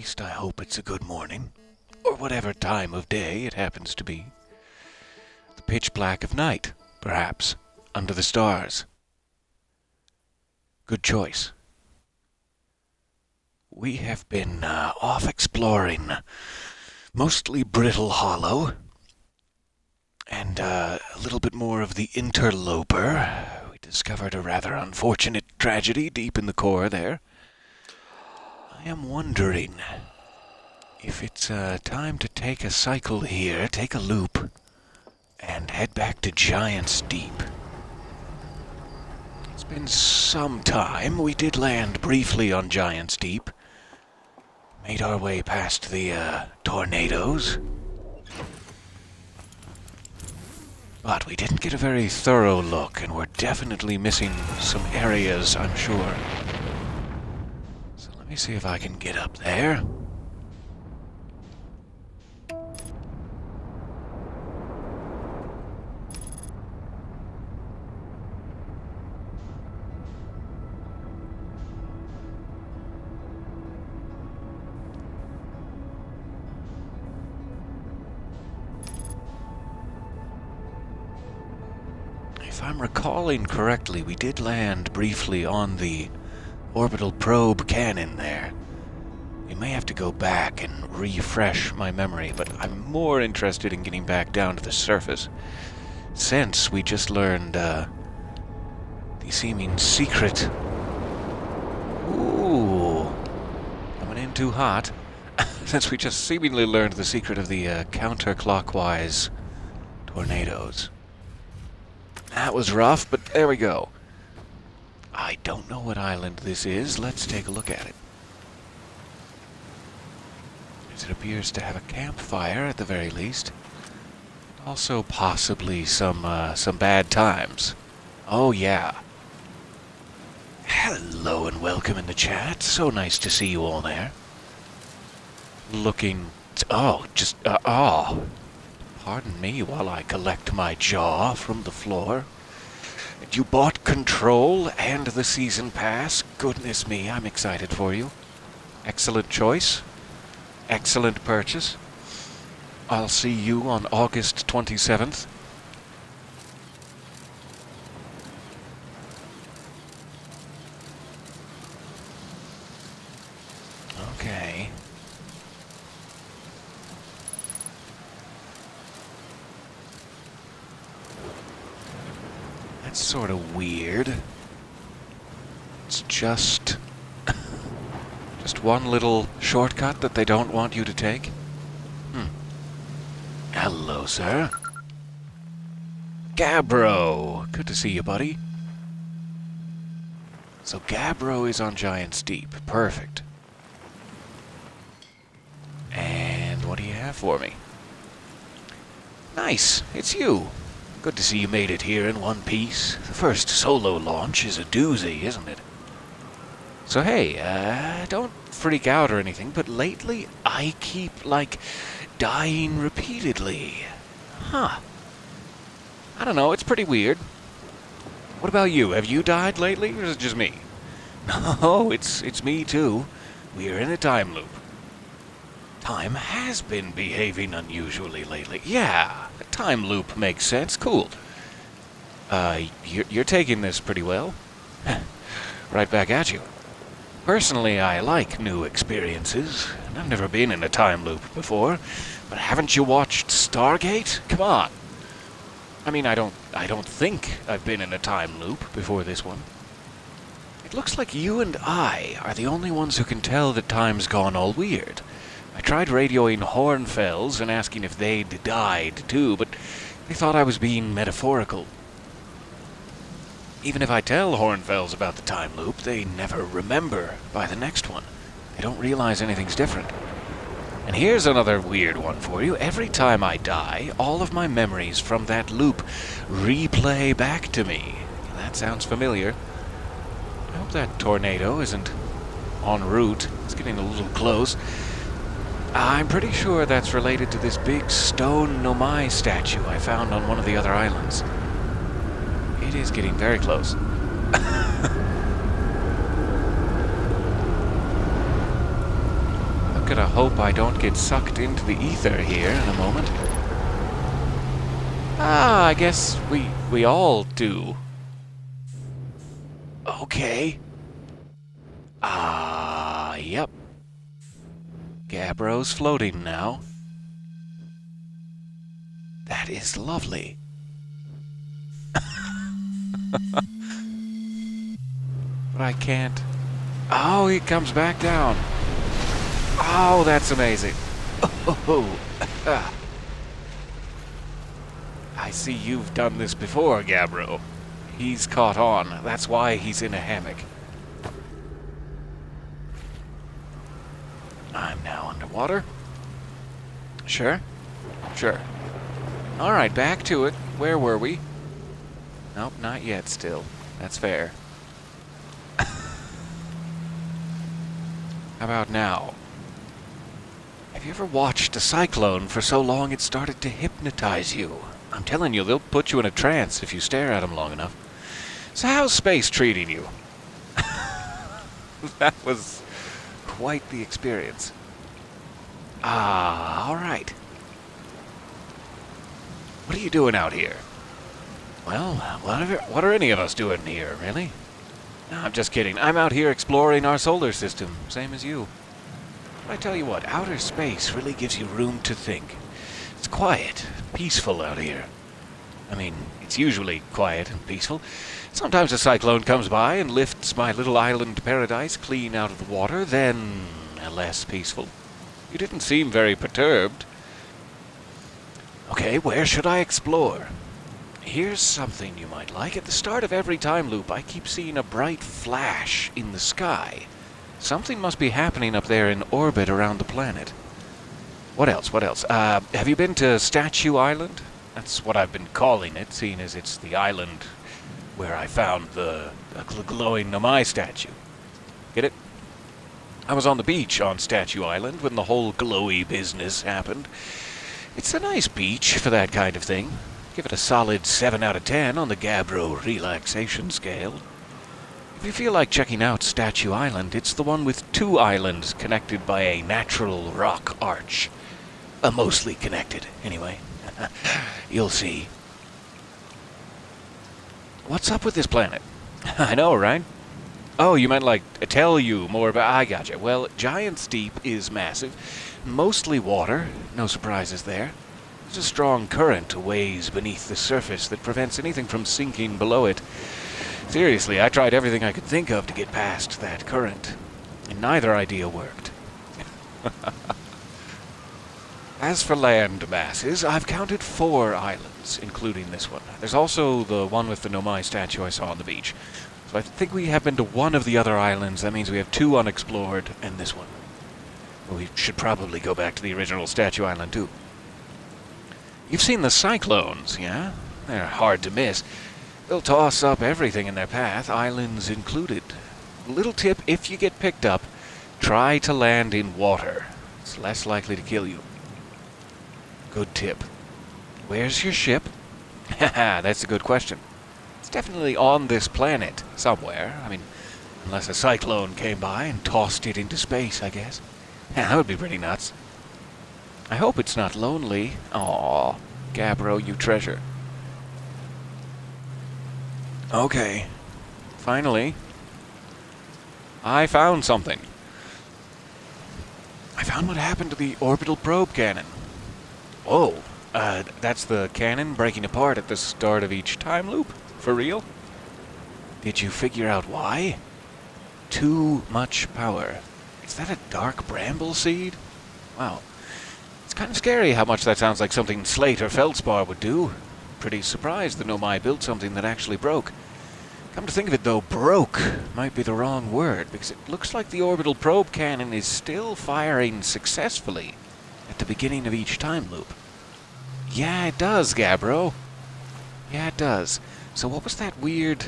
least I hope it's a good morning, or whatever time of day it happens to be. The pitch black of night, perhaps, under the stars. Good choice. We have been off exploring mostly Brittle Hollow, and a little bit more of the Interloper. We discovered a rather unfortunate tragedy deep in the core there. I am wondering if it's time to take a cycle here, take a loop, and head back to Giant's Deep. It's been some time. We did land briefly on Giant's Deep. Made our way past the tornadoes. But we didn't get a very thorough look, and we're definitely missing some areas, I'm sure. So let me see if I can get up there. If I'm recalling correctly, we did land briefly on the Orbital Probe Cannon there. We may have to go back and refresh my memory, but I'm more interested in getting back down to the surface, since we just learned the seeming secret. Ooh, coming in too hot. Since we just seemingly learned the secret of the counterclockwise tornadoes. That was rough, but there we go. I don't know what island this is. Let's take a look at it. It appears to have a campfire at the very least. Also possibly some bad times. Oh yeah. Hello and welcome in the chat. So nice to see you all there. Looking... oh, just... oh. Pardon me while I collect my jaw from the floor. You bought Control and the Season Pass. Goodness me, I'm excited for you. Excellent choice. Excellent purchase. I'll see you on August 27th. Okay. That's sort of weird. It's just one little shortcut that they don't want you to take. Hello, sir. Gabbro! Good to see you, buddy. So Gabbro is on Giant's Deep. Perfect. And what do you have for me? Nice, it's you. Good to see you made it here in one piece. The first solo launch is a doozy, isn't it? So hey, don't freak out or anything, but lately I keep, like, dying repeatedly. Huh. I don't know, it's pretty weird. What about you? Have you died lately, or is it just me? No, it's me too. We're in a time loop. Time has been behaving unusually lately. Yeah, a time loop makes sense. Cool. You're taking this pretty well. Right back at you. Personally, I like new experiences, and I've never been in a time loop before. But haven't you watched Stargate? Come on. I mean, I don't think I've been in a time loop before this one. It looks like you and I are the only ones who can tell that time's gone all weird. I tried radioing Hornfells and asking if they'd died too, but they thought I was being metaphorical. Even if I tell Hornfells about the time loop, they never remember by the next one. They don't realize anything's different. And here's another weird one for you. Every time I die, all of my memories from that loop replay back to me. That sounds familiar. I hope that tornado isn't en route. It's getting a little close. I'm pretty sure that's related to this big stone Nomai statue I found on one of the other islands. It is getting very close. I'm gonna hope I don't get sucked into the ether here in a moment. Ah, I guess we all do. Okay. Ah, yep. Gabbro's floating now. That is lovely. But I can't. Oh, he comes back down. Oh, that's amazing. Oh, I see you've done this before, Gabbro. He's caught on. That's why he's in a hammock. I'm now underwater. Sure. Sure. Alright, back to it. Where were we? Nope, not yet still. That's fair. How about now? Have you ever watched a cyclone for so long it started to hypnotize you? I'm telling you, they'll put you in a trance if you stare at them long enough. So how's space treating you? That was quite the experience. Ah, alright. What are you doing out here? Well, what are any of us doing here, really? No, I'm just kidding. I'm out here exploring our solar system, same as you. But I tell you what, outer space really gives you room to think. It's quiet, peaceful out here. I mean, it's usually quiet and peaceful. Sometimes a cyclone comes by and lifts my little island paradise clean out of the water, then less peaceful. You didn't seem very perturbed. Okay, where should I explore? Here's something you might like. At the start of every time loop, I keep seeing a bright flash in the sky. Something must be happening up there in orbit around the planet. What else? What else? Have you been to Statue Island? That's what I've been calling it, seeing as it's the island where I found the glowing Nomai statue. Get it? I was on the beach on Statue Island when the whole glowy business happened. It's a nice beach for that kind of thing. Give it a solid 7 out of 10 on the Gabbro relaxation scale. If you feel like checking out Statue Island, it's the one with 2 islands connected by a natural rock arch. Mostly connected, anyway. You'll see. What's up with this planet? I know, right? Oh, you meant like tell you more about... I gotcha. Well, Giant's Deep is massive. Mostly water. No surprises there. There's a strong current a ways beneath the surface that prevents anything from sinking below it. Seriously, I tried everything I could think of to get past that current, and neither idea worked. As for land masses, I've counted 4 islands, including this one. There's also the one with the Nomai statue I saw on the beach. So I think we have been to one of the other islands. That means we have 2 unexplored, and this one. We should probably go back to the original Statue Island, too. You've seen the cyclones, yeah? They're hard to miss. They'll toss up everything in their path, islands included. Little tip, if you get picked up, try to land in water. It's less likely to kill you. Good tip. Where's your ship? Haha, that's a good question. It's definitely on this planet somewhere. I mean, unless a cyclone came by and tossed it into space, I guess. That would be pretty nuts. I hope it's not lonely. Aw, Gabbro, you treasure. Okay. Finally, I found something. I found what happened to the Orbital Probe Cannon. Oh, that's the cannon breaking apart at the start of each time loop? For real? Did you figure out why? Too much power. Is that a dark bramble seed? Wow. It's kind of scary how much that sounds like something Slate or Feldspar would do. Pretty surprised that Nomai built something that actually broke. Come to think of it, though, broke might be the wrong word, because it looks like the Orbital Probe Cannon is still firing successfully at the beginning of each time loop. Yeah, it does, Gabbro. Yeah, it does. So what was that weird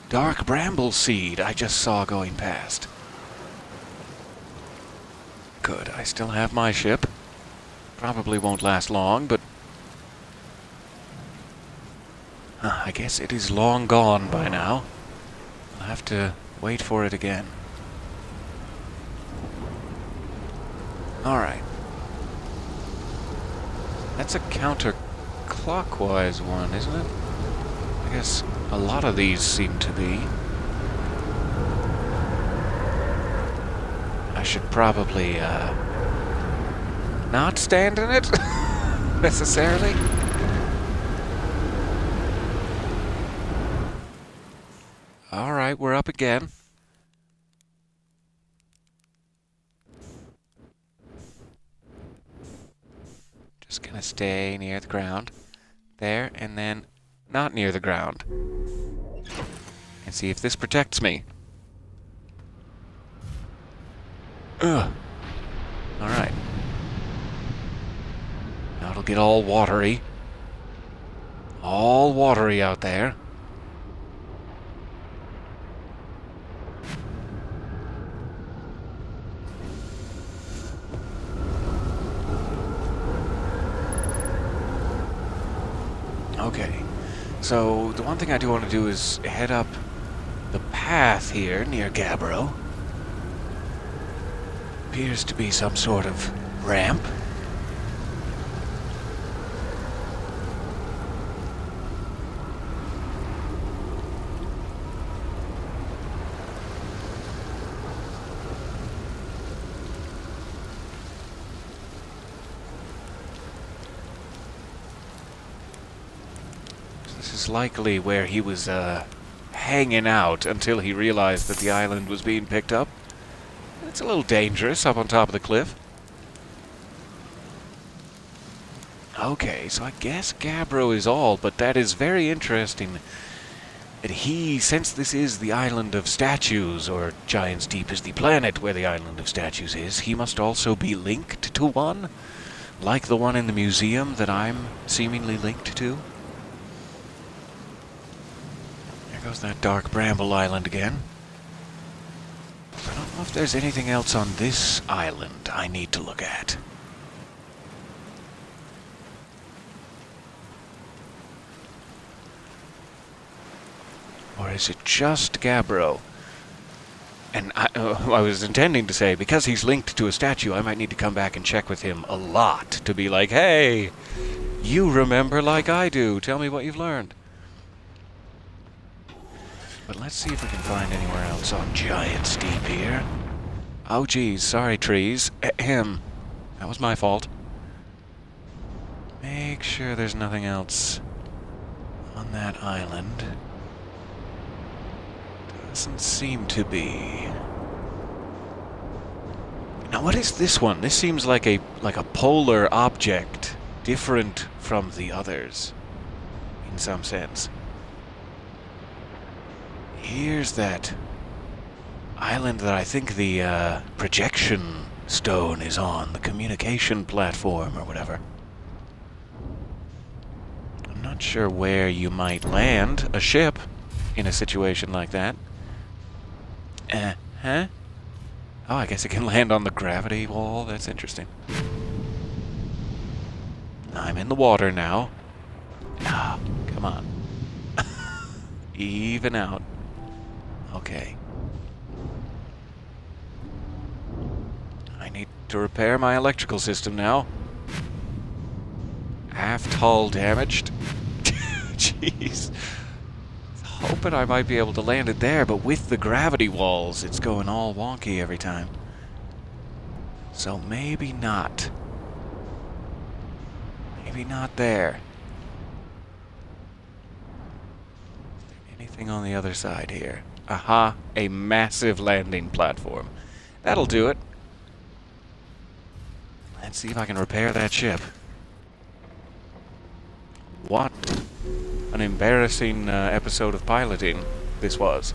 dark bramble seed I just saw going past? Good, I still have my ship. Probably won't last long, but... I guess it is long gone by now. I'll have to wait for it again. Alright. That's a counterclockwise one, isn't it? I guess a lot of these seem to be. I should probably, not stand in it, necessarily. Alright, we're up again. Just gonna stay near the ground. There, and then not near the ground. And see if this protects me. Ugh. Alright. Now it'll get all watery. All watery out there. Okay. So, the one thing I do want to do is head up the path here near Gabbro. Appears to be some sort of ramp. This is likely where he was hanging out until he realized that the island was being picked up. It's a little dangerous up on top of the cliff. Okay, so I guess Gabbro is all, but that is very interesting that he, since this is the island of statues, or Giant's Deep is the planet where the island of statues is, he must also be linked to one, like the one in the museum that I'm seemingly linked to. There goes that dark bramble island again. I don't know if there's anything else on this island I need to look at. Or is it just Gabbro? And I was intending to say, because he's linked to a statue, I might need to come back and check with him a lot to be like, hey, you remember like I do. Tell me what you've learned. But let's see if we can find anywhere else on Giant's Deep here. Oh, geez. Sorry, trees. Ahem. That was my fault. Make sure there's nothing else on that island. Doesn't seem to be. Now, what is this one? This seems like a polar object, different from the others, in some sense. Here's that island that I think the projection stone is on, the communication platform or whatever. I'm not sure where you might land a ship in a situation like that. Huh? Oh, I guess it can land on the gravity wall. That's interesting. I'm in the water now. Ah, come on. Even out. Okay. I need to repair my electrical system now. Aft hull damaged. Jeez. Hoping I might be able to land it there, but with the gravity walls, it's going all wonky every time. So maybe not. Maybe not there. Is there anything on the other side here? Aha, a massive landing platform. That'll do it. Let's see if I can repair that ship. What an embarrassing episode of piloting this was.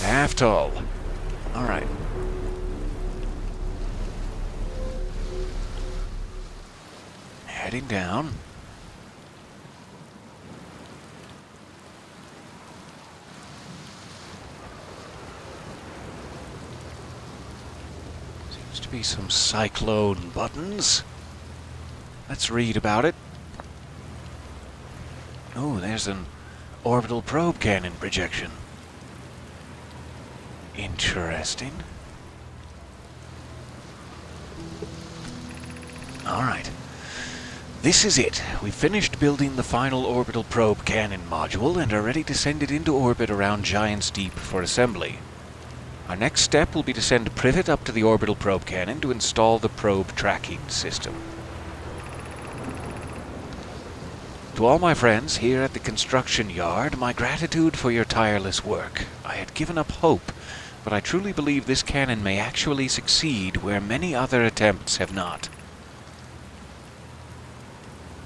Aft hull. Alright. Heading down. Seems to be some cyclone buttons. Let's read about it. Oh, there's an Orbital Probe Cannon projection. Interesting. Alright. This is it. We've finished building the final Orbital Probe Cannon module and are ready to send it into orbit around Giant's Deep for assembly. Our next step will be to send a privet up to the Orbital Probe Cannon to install the probe tracking system. To all my friends here at the construction yard, my gratitude for your tireless work. I had given up hope, but I truly believe this cannon may actually succeed where many other attempts have not.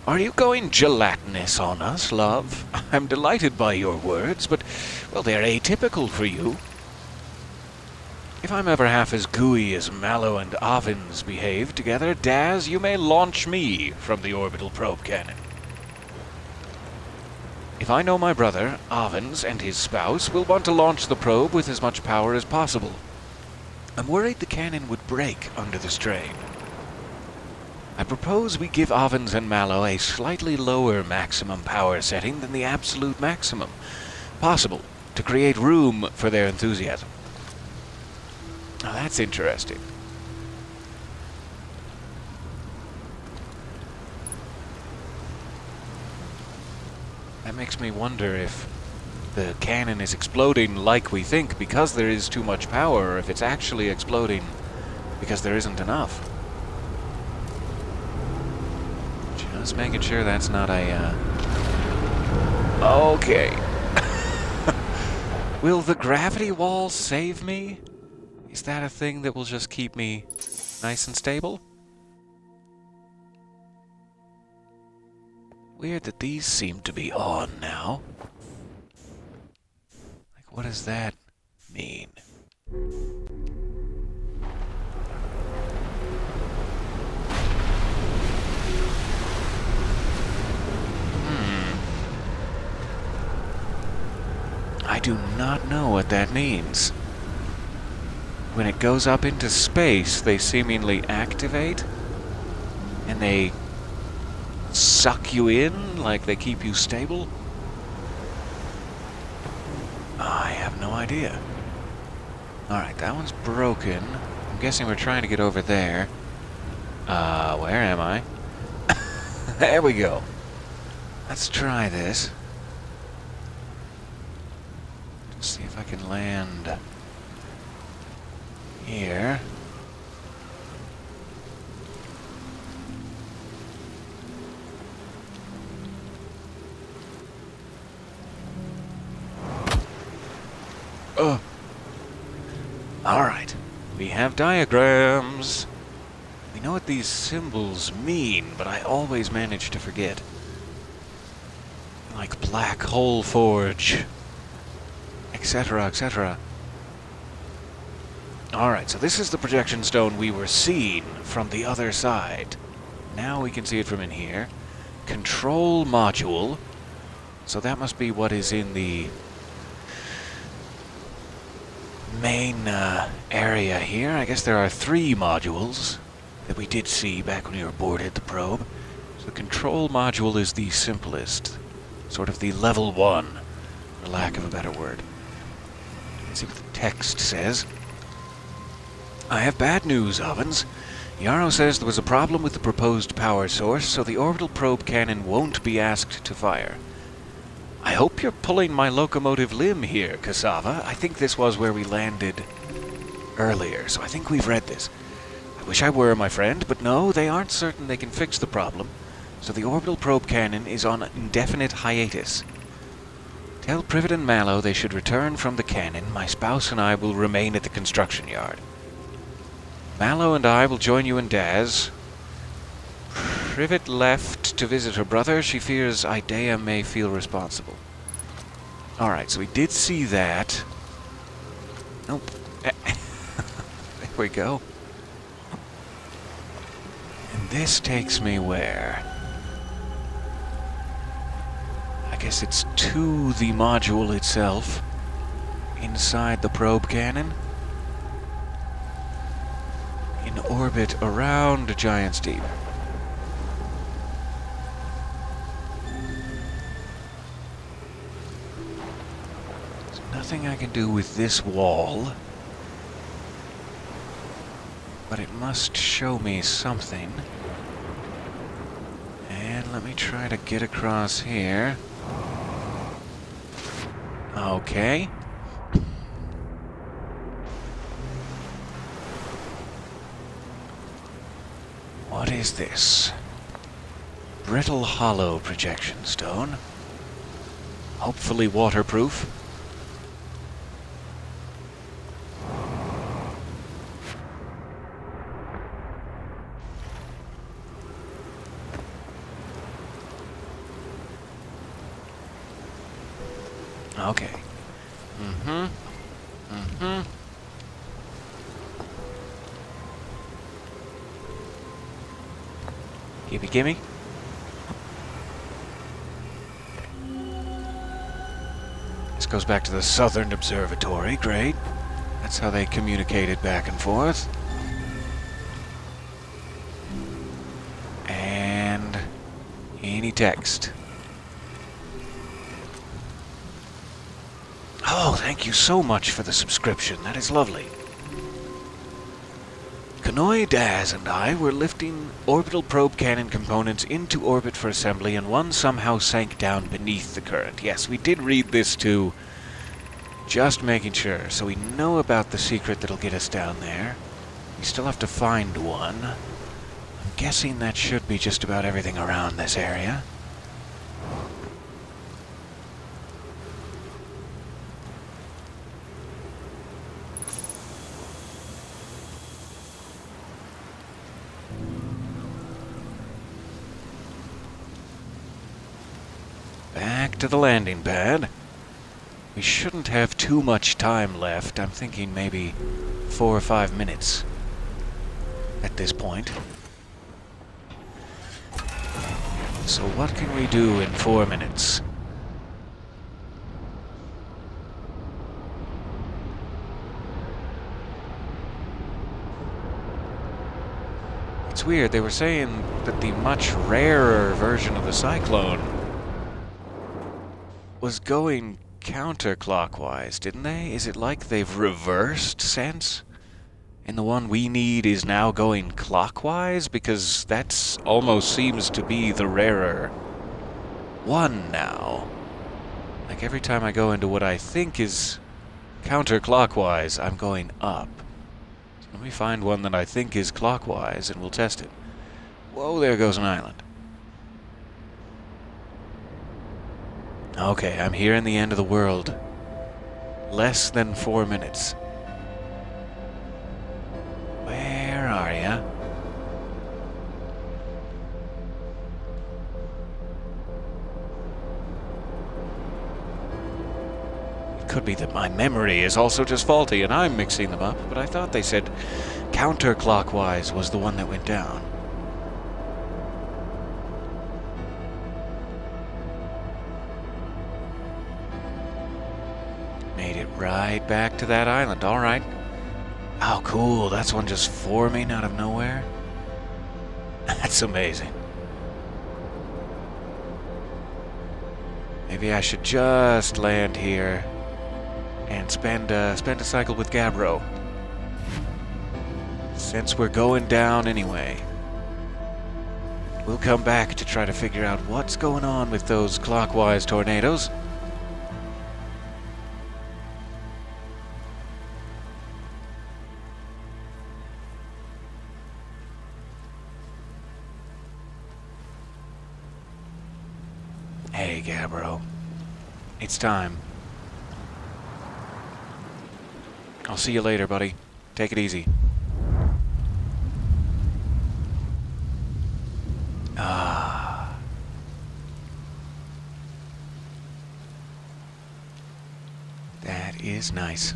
Are you going gelatinous on us, love? I'm delighted by your words, but, well, they're atypical for you. If I'm ever half as gooey as Mallow and Ovens behave together, Daz, you may launch me from the Orbital Probe Cannon. If I know my brother, Ovens, and his spouse will want to launch the probe with as much power as possible. I'm worried the cannon would break under the strain. I propose we give Ovens and Mallow a slightly lower maximum power setting than the absolute maximum possible to create room for their enthusiasm. Now that's interesting. That makes me wonder if the cannon is exploding like we think because there is too much power, or if it's actually exploding because there isn't enough. Just making sure that's not a, Okay. Will the gravity wall save me? Is that a thing that will just keep me nice and stable? Weird that these seem to be on now. Like, what does that mean? I do not know what that means. When it goes up into space, they seemingly activate, and they suck you in, like they keep you stable. I have no idea. Alright, that one's broken. I'm guessing we're trying to get over there. Where am I? There we go. Let's try this. Let's see if I can land here. Alright, we have diagrams. We know what these symbols mean, but I always manage to forget. Like black hole forge, etc., etc. Alright, so this is the projection stone we were seeing from the other side. Now we can see it from in here. Control module. So that must be what is in the main area here. I guess there are 3 modules that we did see back when we were boarded the probe. So the control module is the simplest. Sort of the level 1, for lack of a better word. Let's see what the text says. I have bad news, Ovens. Yarrow says there was a problem with the proposed power source, so the orbital probe cannon won't be asked to fire. I hope you're pulling my locomotive limb here, Cassava. I think this was where we landed earlier, so I think we've read this. I wish I were, my friend, but no, they aren't certain they can fix the problem, so the orbital probe cannon is on indefinite hiatus. Tell Privet and Mallow they should return from the cannon. My spouse and I will remain at the construction yard. Mallow and I will join you and Daz. Privet left to visit her brother. She fears Idea may feel responsible. Alright, so we did see that. Nope. There we go. And this takes me where? I guess it's to the module itself. Inside the probe cannon. In orbit around Giant's Deep. Nothing I can do with this wall, but it must show me something. let me try to get across here. Okay. What is this? Brittle hollow projection stone. Hopefully waterproof. Okay. Gimme. This goes back to the Southern Observatory. Great. That's how they communicated back and forth. And any text. Oh, thank you so much for the subscription. That is lovely. Kanoi, Daz, and I were lifting Orbital Probe Cannon components into orbit for assembly, and one somehow sank down beneath the current. Yes, we did read this too. Just making sure. So we know about the secret that'll get us down there. We still have to find one. I'm guessing that should be just about everything around this area. Back to the landing pad. We shouldn't have too much time left. I'm thinking maybe 4 or 5 minutes at this point. So what can we do in 4 minutes? It's weird, they were saying that the much rarer version of the Cyclone was going counterclockwise, didn't they? Is it like they've reversed sense? And the one we need is now going clockwise? Because that almost seems to be the rarer one now. Like every time I go into what I think is counterclockwise, I'm going up. So let me find one that I think is clockwise and we'll test it. Whoa, there goes an island. Okay, I'm here in the end of the world. Less than 4 minutes. Where are ya? It could be that my memory is also just faulty and I'm mixing them up, but I thought they said counterclockwise was the one that went down. Made it right back to that island. All right. Oh, cool. That's one just forming out of nowhere. That's amazing. Maybe I should just land here and spend a cycle with Gabbro. Since we're going down anyway. We'll come back to try to figure out what's going on with those clockwise tornadoes. Hey, Gabbro. It's time. I'll see you later, buddy. Take it easy. Ah. That is nice.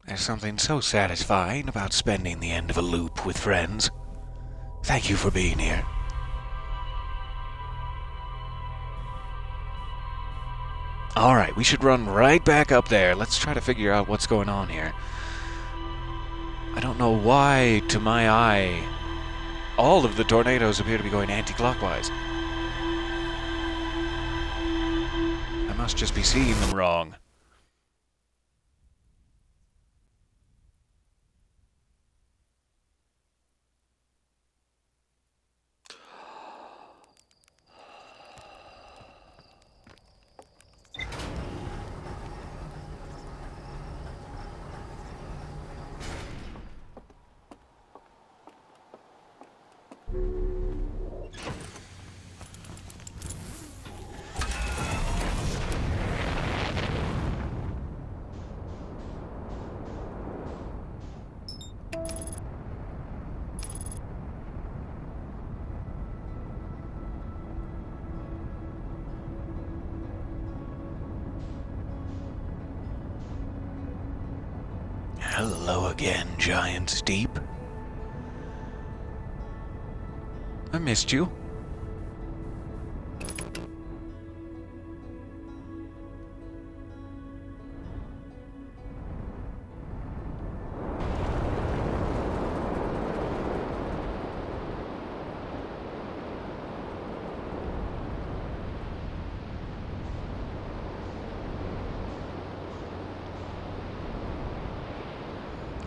There's something so satisfying about spending the end of a loop with friends. Thank you for being here. Alright, we should run right back up there. Let's try to figure out what's going on here. I don't know why, to my eye, all of the tornadoes appear to be going anti-clockwise. must just be seeing them wrong. Hello again, Giants Deep. I missed you.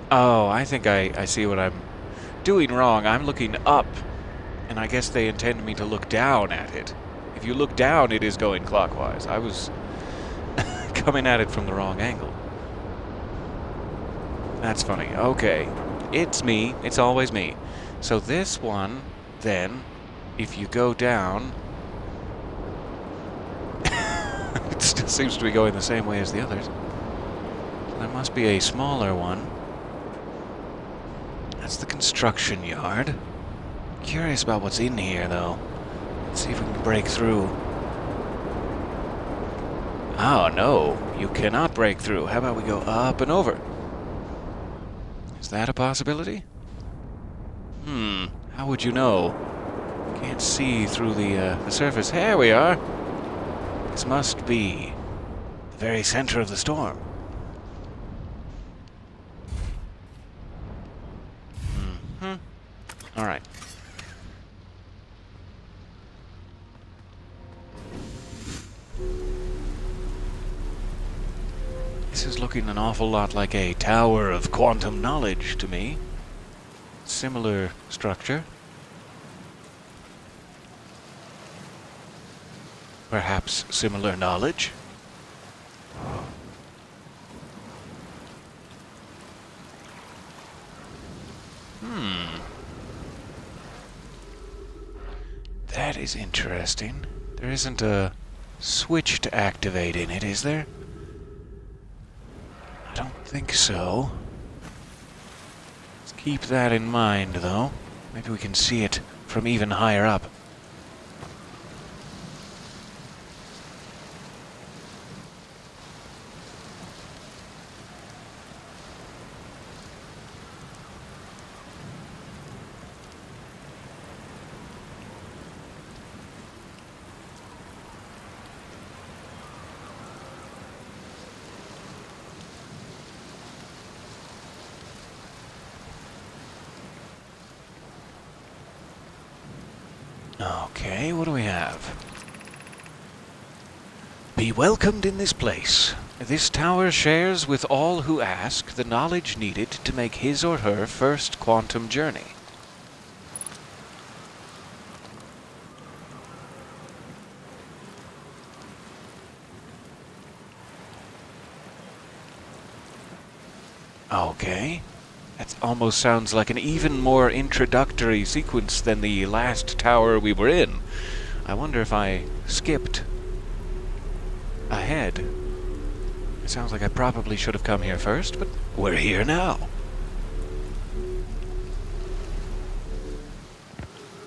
Oh, I think I see what I'm doing wrong. I'm looking up, and I guess they intend me to look down at it. If you look down, it is going clockwise. I was coming at it from the wrong angle. That's funny. Okay. It's me. It's always me. So this one, then, if you go down, it still seems to be going the same way as the others. So there must be a smaller one. That's the construction yard. Curious about what's in here, though. Let's see if we can break through. Oh, no. You cannot break through. How about we go up and over? Is that a possibility? How would you know? Can't see through the surface. Here we are. This must be the very center of the storm. All right. This is looking an awful lot like a tower of quantum knowledge to me. Similar structure. Perhaps similar knowledge. That is interesting. There isn't a switch to activate in it, is there? I don't think so. Let's keep that in mind, though. Maybe we can see it from even higher up. Okay, what do we have? Be welcomed in this place. This tower shares with all who ask the knowledge needed to make his or her first quantum journey. Okay. That almost sounds like an even more introductory sequence than the last tower we were in. I wonder if I skipped ahead. It sounds like I probably should have come here first, but we're here now.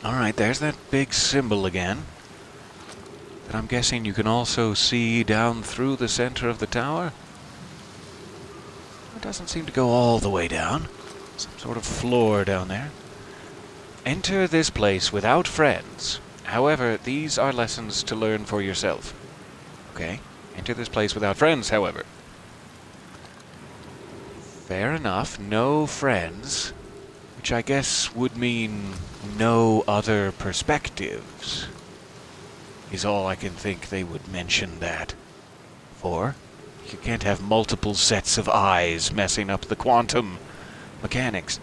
Alright, there's that big symbol again. That I'm guessing you can also see down through the center of the tower. It doesn't seem to go all the way down. Some sort of floor down there. Enter this place without friends. However, these are lessons to learn for yourself. Okay. Enter this place without friends, however. Fair enough. No friends. Which I guess would mean no other perspectives. Is all I can think they would mention that. for. You can't have multiple sets of eyes messing up the quantum mechanics.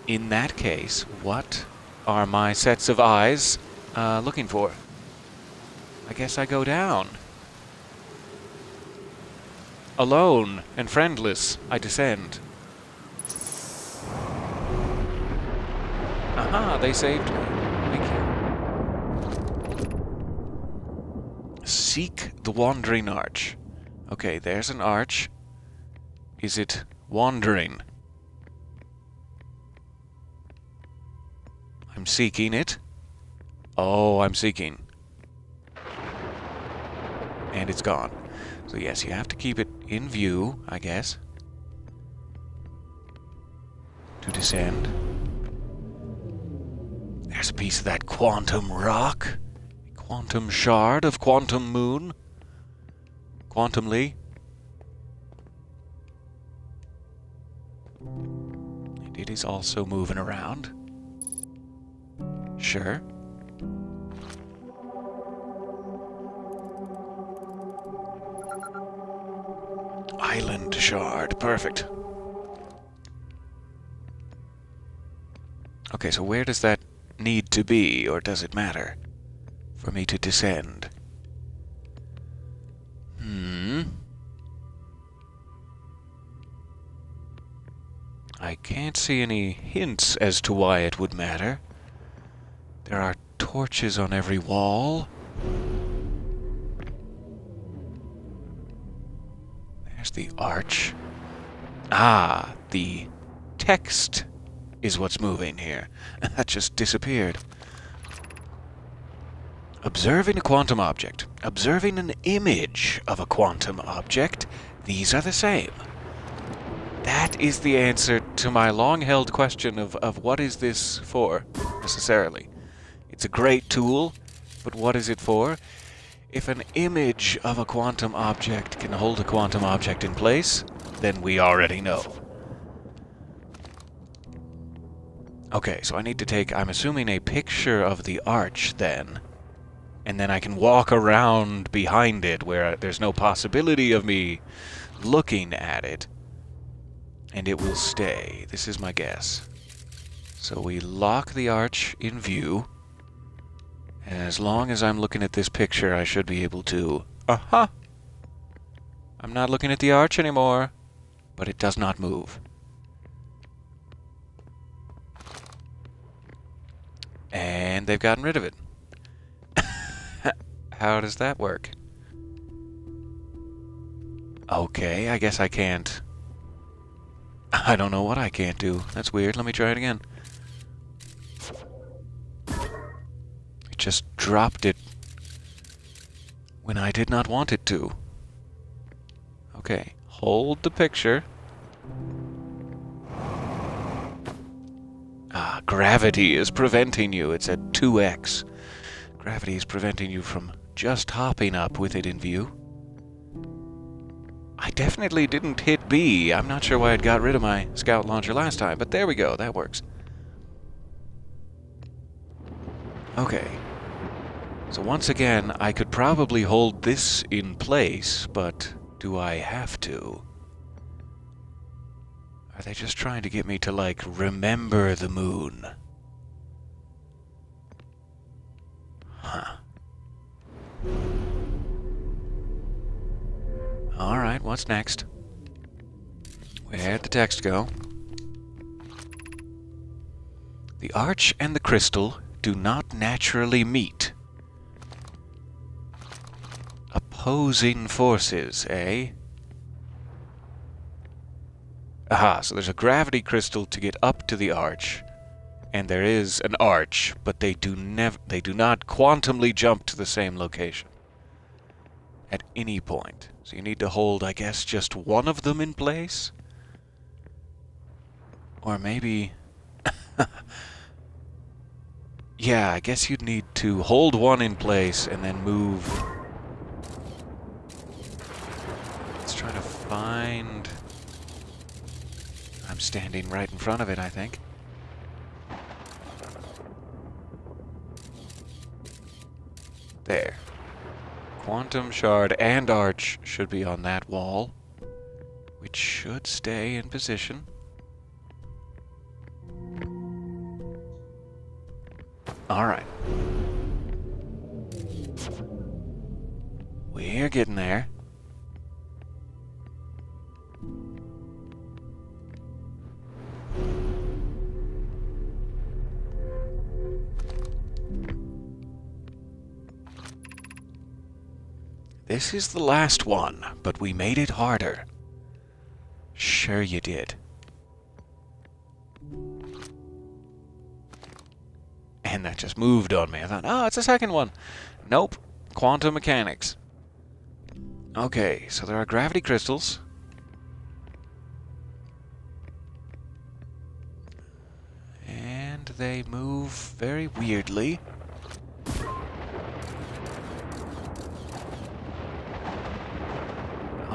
In that case, what are my sets of eyes looking for? I guess I go down. Alone and friendless, I descend. Aha, they saved me. Thank you. Seek the wandering arch. Okay, there's an arch. Is it wandering? I'm seeking it. Oh, I'm seeking. And it's gone. So yes, you have to keep it in view, I guess, to descend. There's a piece of that quantum rock. A quantum shard of quantum moon. Quantumly. And it is also moving around. Sure. Island shard. Perfect. Okay, so where does that need to be, or does it matter for me to descend? I can't see any hints as to why it would matter. There are torches on every wall. There's the arch. Ah, the text is what's moving here. That just disappeared. Observing a quantum object. Observing an image of a quantum object. These are the same. That is the answer to my long-held question of what is this for, necessarily. It's a great tool, but what is it for? If an image of a quantum object can hold a quantum object in place, then we already know. Okay, so I need to take, I'm assuming, a picture of the arch then, and then I can walk around behind it where there's no possibility of me looking at it, and it will stay. This is my guess. So we lock the arch in view, and as long as I'm looking at this picture, I should be able to... Aha! I'm not looking at the arch anymore, but it does not move. And they've gotten rid of it. How does that work? Okay, I guess I can't... I don't know what I can't do. That's weird. Let me try it again. It just dropped it when I did not want it to. Okay, hold the picture. Ah, gravity is preventing you. It's at 2x. Gravity is preventing you from just hopping up with it in view. I definitely didn't hit B. I'm not sure why it got rid of my scout launcher last time, but there we go. That works. Okay. So once again, I could probably hold this in place, but do I have to? Are they just trying to get me to, like, remember the moon? Huh. Alright, what's next? Where'd the text go? The arch and the crystal do not naturally meet. Opposing forces, eh? Aha, so there's a gravity crystal to get up to the arch, and there is an arch, but they do not quantumly jump to the same location at any point. So you need to hold, I guess, just one of them in place? Or maybe... yeah, I guess you'd need to hold one in place and then move... Let's try to find... I'm standing right in front of it, I think. There. Quantum shard and arch should be on that wall, which should stay in position. Alright. We're getting there. This is the last one, but we made it harder. Sure you did. And that just moved on me. I thought, oh, it's a second one. Nope. Quantum mechanics. Okay, so there are gravity crystals. And they move very weirdly.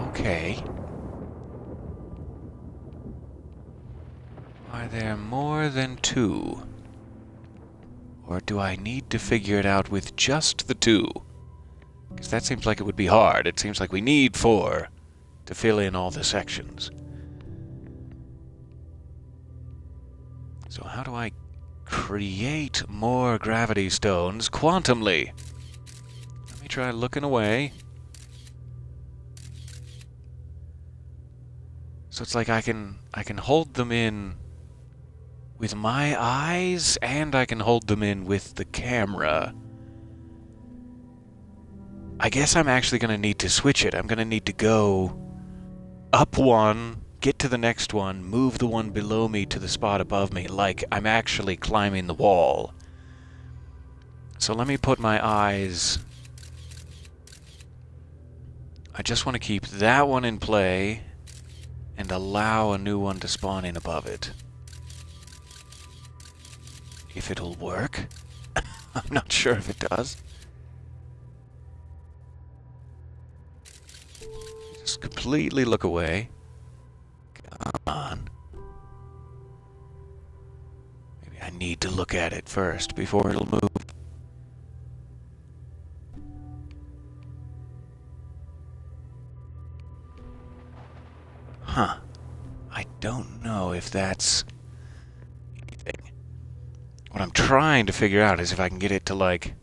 Okay. Are there more than two? Or do I need to figure it out with just the two? Because that seems like it would be hard. It seems like we need 4 to fill in all the sections. So how do I create more gravity stones quantumly? Let me try looking away. So it's like I can hold them in with my eyes, and I can hold them in with the camera. I guess I'm actually going to need to switch it. I'm going to need to go up one, get to the next one, move the one below me to the spot above me, like I'm actually climbing the wall. So let me put my eyes... I just want to keep that one in play and allow a new one to spawn in above it. If it'll work. I'm not sure if it does. Just completely look away. Come on. Maybe I need to look at it first before it'll move. Huh. I don't know if that's anything. What I'm trying to figure out is if I can get it to, like,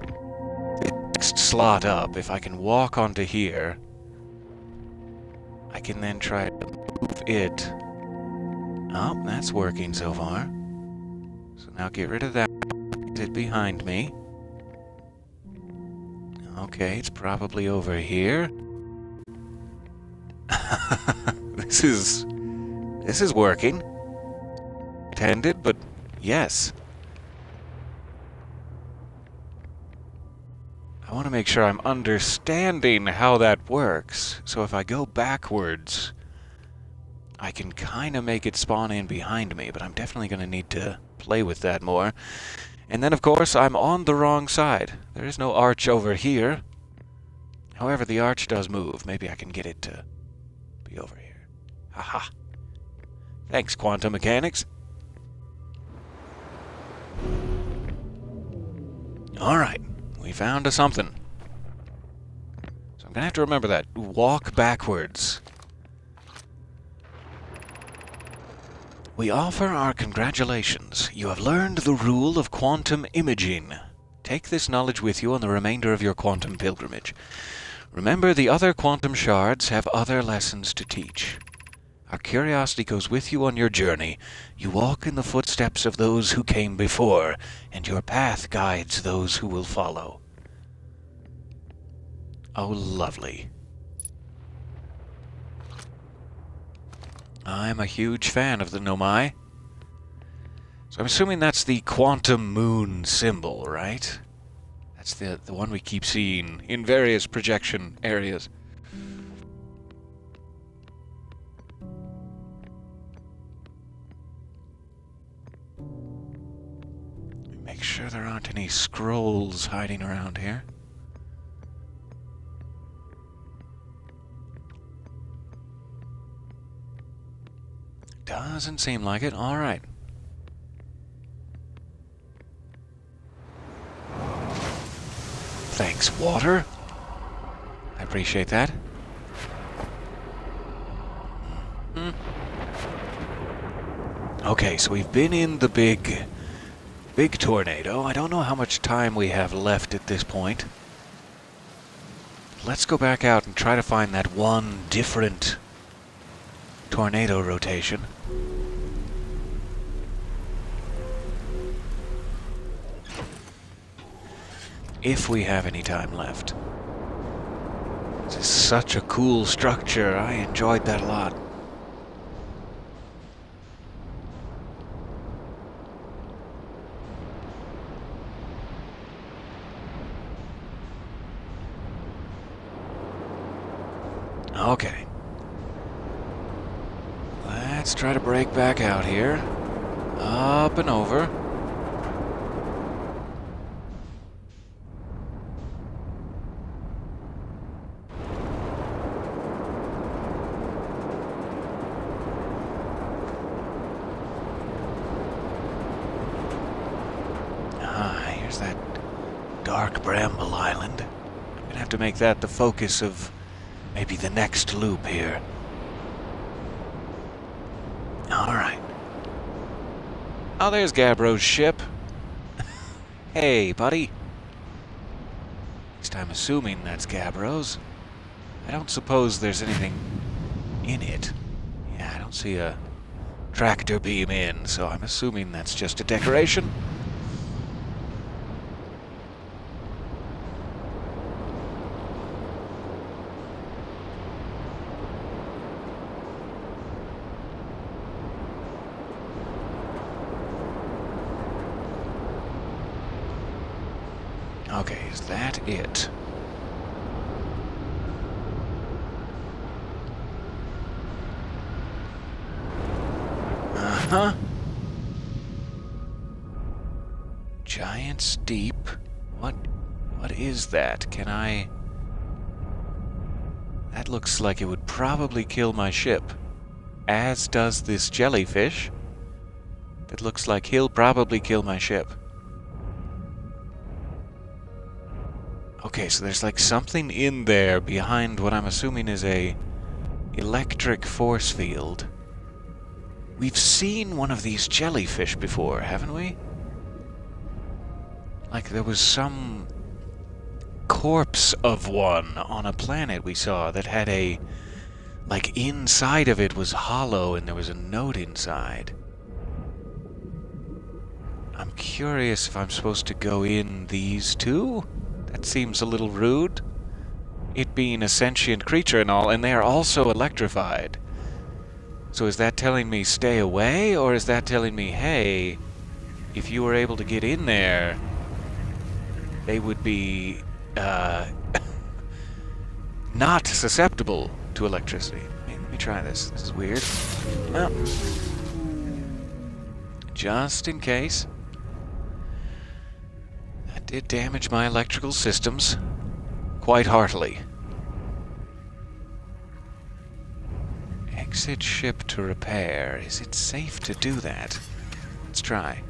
the next slot up. If I can walk onto here, I can then try to move it. Oh, that's working so far. So now get rid of that. Get it behind me. Okay, it's probably over here. This is working. Intended, but yes. I want to make sure I'm understanding how that works. So if I go backwards, I can kind of make it spawn in behind me, but I'm definitely going to need to play with that more. And then, of course, I'm on the wrong side. There is no arch over here. However, the arch does move. Maybe I can get it to be over here. Haha. Thanks, quantum mechanics. Alright, we found a something. So I'm gonna have to remember that. Walk backwards. We offer our congratulations. You have learned the rule of quantum imaging. Take this knowledge with you on the remainder of your quantum pilgrimage. Remember, the other quantum shards have other lessons to teach. Our curiosity goes with you on your journey. You walk in the footsteps of those who came before, and your path guides those who will follow. Oh, lovely. I'm a huge fan of the Nomai. So I'm assuming that's the quantum moon symbol, right? That's the one we keep seeing in various projection areas. Make sure there aren't any scrolls hiding around here. Doesn't seem like it. All right. Thanks, water. I appreciate that. Okay, so we've been in the big tornado. I don't know how much time we have left at this point. Let's go back out and try to find that one different tornado rotation. If we have any time left. This is such a cool structure. I enjoyed that a lot. Okay. Let's try to break back out here. Up and over. Here's that dark bramble island. I'm gonna have to make that the focus of maybe the next loop here. Alright. Oh, there's Gabbro's ship. Hey, buddy. At least I'm assuming that's Gabbro's. I don't suppose there's anything in it. Yeah, I don't see a tractor beam in, so I'm assuming that's just a decoration. Okay, is that it? Uh-huh. Giant steep. What is that? Can I... That looks like it would probably kill my ship. As does this jellyfish. That looks like he'll probably kill my ship. Okay, so there's like something in there behind what I'm assuming is a electric force field. We've seen one of these jellyfish before, haven't we? Like there was some corpse of one on a planet we saw that had a... Like inside of it was hollow and there was a note inside. I'm curious if I'm supposed to go in these two? That seems a little rude. It being a sentient creature and all, and they are also electrified. So is that telling me stay away, or is that telling me, hey, if you were able to get in there, they would be, not susceptible to electricity? Let me try this. This is weird. Well, just in case. Did damage my electrical systems quite heartily. Exit ship to repair. Is it safe to do that? Let's try.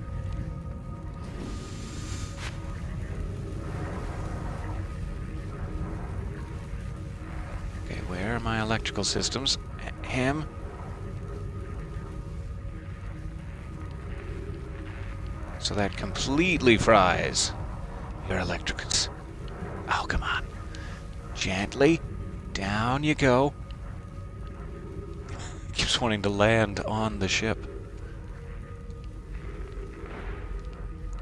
Okay, where are my electrical systems? Him? So that completely fries your electrics. Oh, come on. Gently. Down you go. Keeps wanting to land on the ship.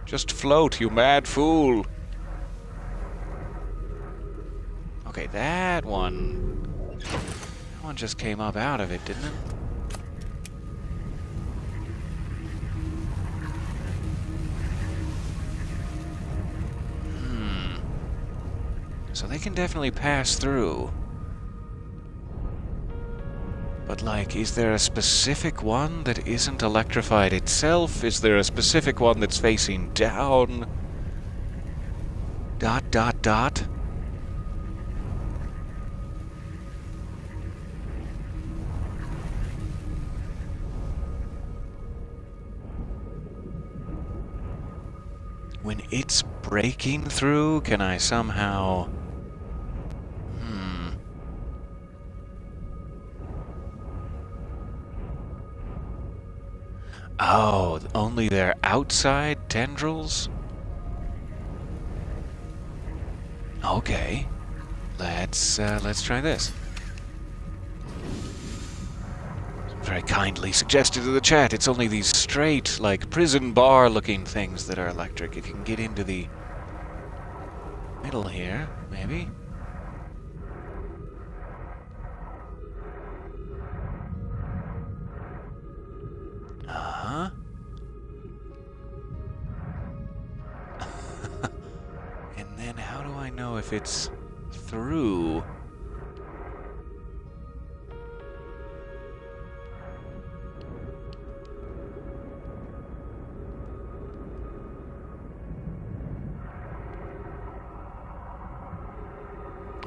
Just float, you mad fool. Okay, that one just came up out of it, didn't it? So they can definitely pass through. But, like, is there a specific one that isn't electrified itself? Is there a specific one that's facing down? ... when it's breaking through, can I somehow... Oh, only their outside tendrils? Okay. Let's try this. Very kindly suggested to the chat, it's only these straight, like, prison bar-looking things that are electric. If you can get into the middle here, maybe? Uh-huh. And then how do I know if it's through?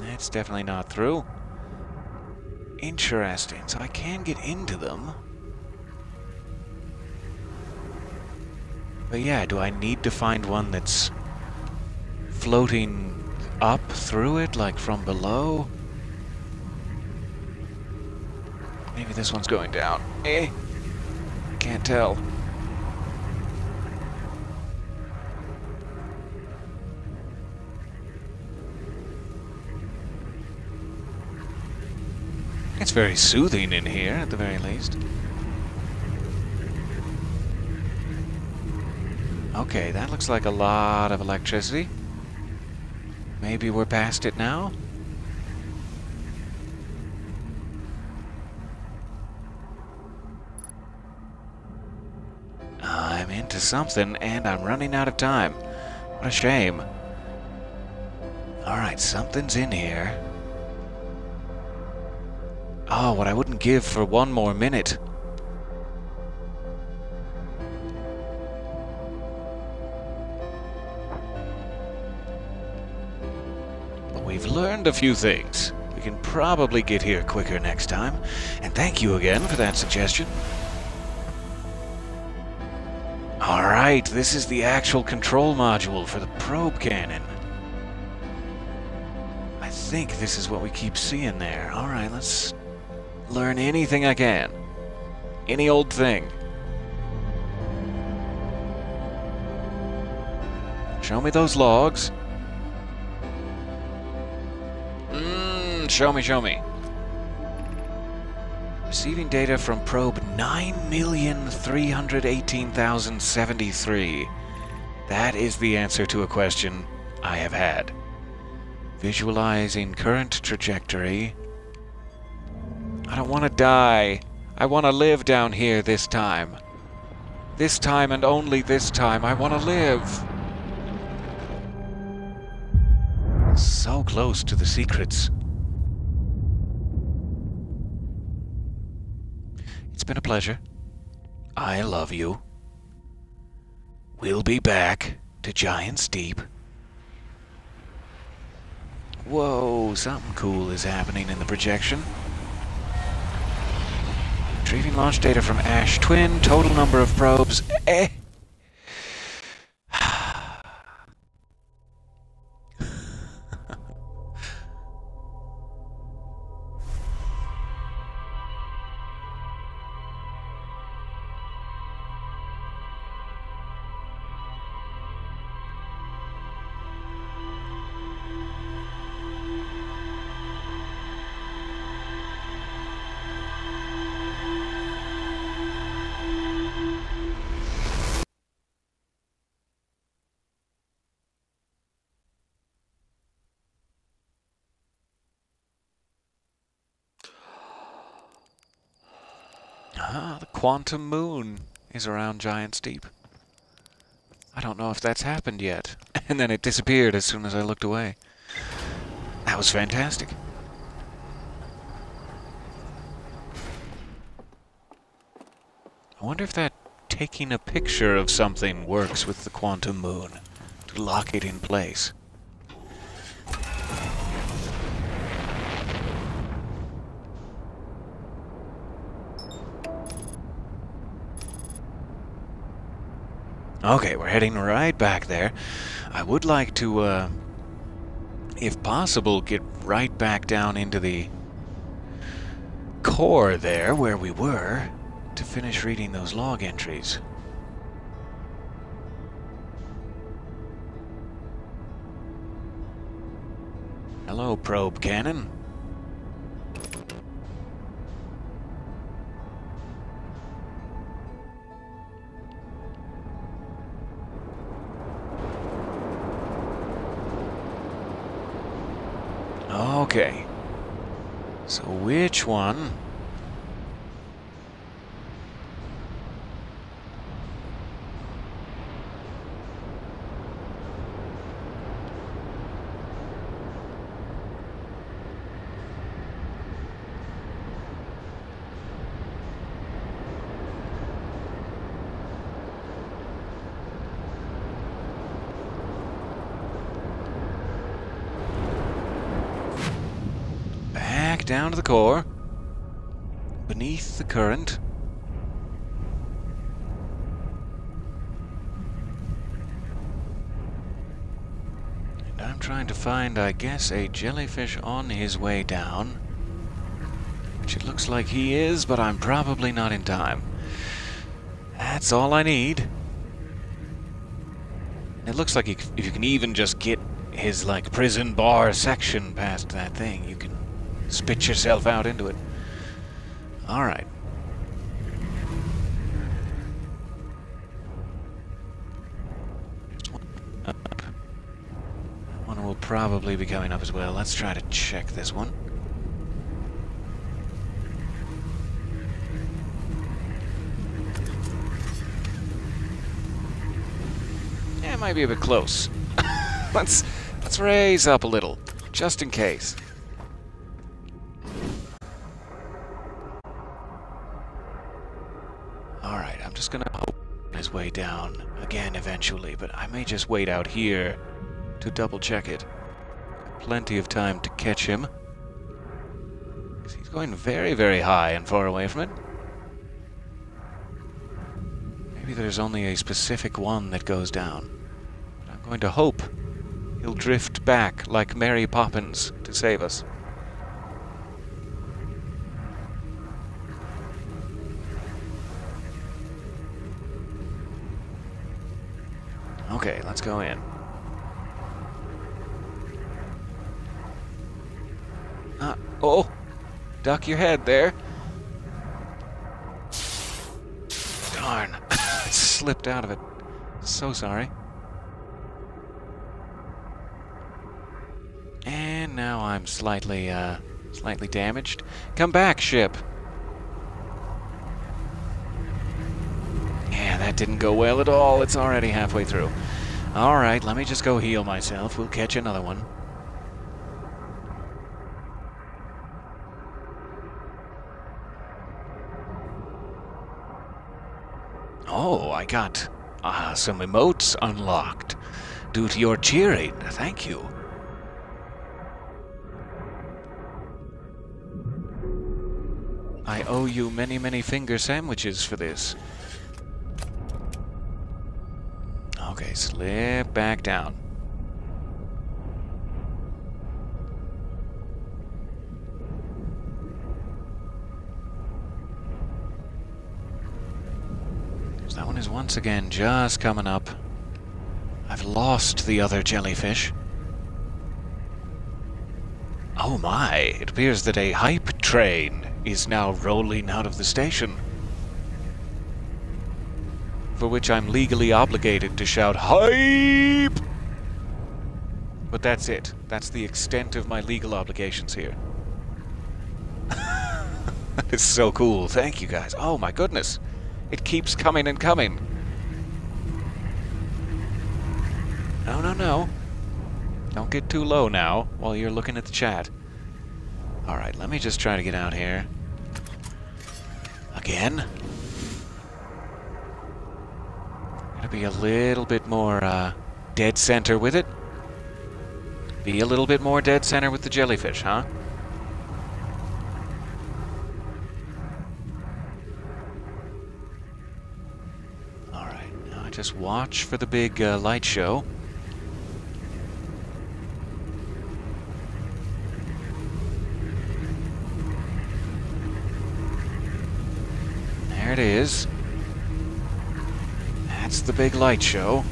It's definitely not through. Interesting. So I can get into them. But yeah, do I need to find one that's floating up through it, like from below? Maybe this one's going down. Can't tell. It's very soothing in here, at the very least. Okay, that looks like a lot of electricity. Maybe we're past it now? I'm into something, and I'm running out of time. What a shame. Alright, something's in here. Oh, what I wouldn't give for one more minute. But we've learned a few things. We can probably get here quicker next time. And thank you again for that suggestion. Alright, this is the actual control module for the probe cannon. I think this is what we keep seeing there. Alright, let's learn anything I can. Any old thing. Show me those logs. Show me. Receiving data from probe 9,318,073. That is the answer to a question I have had. Visualizing current trajectory. I don't want to die. I want to live down here this time. This time and only this time. I want to live. So close to the secrets. It's been a pleasure. I love you. We'll be back to Giant's Deep. Whoa, something cool is happening in the projection. Retrieving launch data from Ash Twin. Total number of probes. The quantum moon is around Giant's Deep. I don't know if that's happened yet. And then it disappeared as soon as I looked away. That was fantastic. I wonder if that taking a picture of something works with the quantum moon to lock it in place. Okay, we're heading right back there. I would like to, if possible, get right back down into the core there where we were to finish reading those log entries. Hello, Probe Cannon. Okay. So which one? Down to the core, beneath the current. And I'm trying to find, I guess, a jellyfish on his way down, which it looks like he is, but I'm probably not in time. That's all I need. It looks like if you can even just get his, like, prison bar section past that thing, you can spit yourself out into it. Alright. That one will probably be coming up as well. Let's try to check this one. Yeah, it might be a bit close. Let's raise up a little, just in case. I'm just gonna hope his way down again eventually, but I may just wait out here to double check it. Plenty of time to catch him. He's going very, very high and far away from it. Maybe there's only a specific one that goes down. But I'm going to hope he'll drift back like Mary Poppins to save us. Okay, let's go in. Oh! Duck your head there. Darn. It slipped out of it. So sorry. And now I'm slightly damaged. Come back, ship! Yeah, that didn't go well at all. It's already halfway through. Alright, let me just go heal myself. We'll catch another one. Oh, I got some emotes unlocked due to your cheering. Thank you. I owe you many, many finger sandwiches for this. Okay, slip back down. So that one is once again just coming up. I've lost the other jellyfish. Oh my, it appears that a hype train is now rolling out of the station, for which I'm legally obligated to shout, "Hype!" But that's it. That's the extent of my legal obligations here. That is so cool. Thank you, guys. Oh my goodness. It keeps coming and coming. No, no, no. Don't get too low now while you're looking at the chat. Alright, let me just try to get out here. Again. Gotta be a little bit more dead center with it. Be a little bit more dead center with the jellyfish, huh? Alright, now I Just watch for the big light show. There it is. That's the big light show.